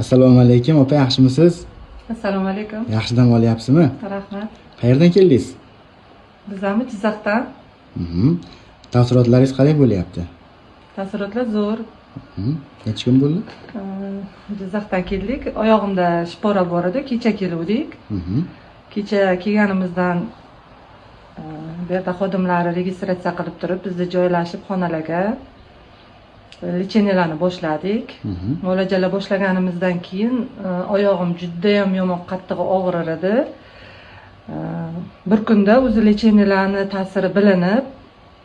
Assalomu alaykum, opa, yaxshimisiz? Assalomu alaykum. Yaxshi dam olyapsizmi? Rahmat. Qayerdan keldingiz? Bizlarmi Jizzaxdan. Taassurotlaringiz qanday bo'lyapti? Taassurotlar zo'r. Necha kun bo'ldi? Jizzaxdan keldik. Oyog'imda shipora bor edi, kecha keldik. Kecha kelganimizdan bu yerda xodimlari registratsiya qilib turib, bizni joylashib xonalarga lecheniyalarni boshladik. Muolajalar boshlaganimizdan keyin oyog'im juda ham yomon qattiq og'rir edi. Bir kunda o'zi lecheniyalarni ta'siri bilinib,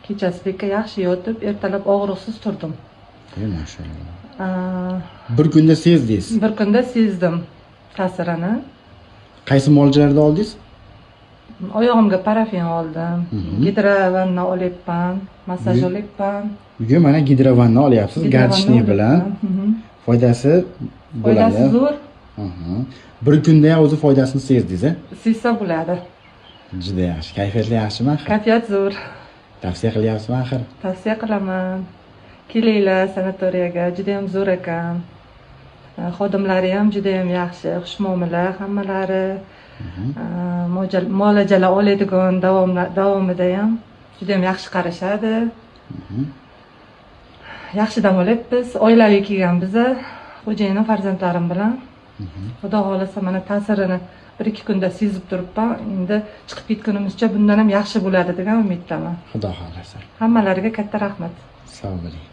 kechasi yaxshi yotib, ertalab og'riqsiz turdim. Maşallah. Bir kunda sezdingiz? Bir kunda sezdim ta'sirini. Qaysi muolajalarda oldingiz? Oyog'imga parafin oldim, gidrovanna olyapman, massaj olyapman. Bugun mana gidrovanna olyapsiz, gardishniy bilan. Foydasi bo'ladi. Foydasi zo'r. Bir kunda o'zi foydasini sezdingiz, a? Sezsa bo'ladi. Juda yaxshi. Kayfiyatli yaxshimi? Kayfiyat zo'r. Tavsiya qilyapsizmi axir? Tavsiya qilaman. Kelinglar sanatoriyaga, juda ham zo'r ekan. Xodimlari ham juda ham yaxshi, xushmuomala hammalari. Muolajalar oladigan davomida ham juda ham yaxshi qarashadi. Yaxshi dam olyapmiz. Oilaviy kelganmiz, xo'jayinim farzandlarim bilan. Xudo xolasa mana ta'sirini 1-2 kunda sezib turibman. Endi chiqib ketgunimizcha bundan ham yaxshi bo'ladi degan umiddaman. Xudo xolasa. Hammalariga katta rahmat. Sog' bo'ling.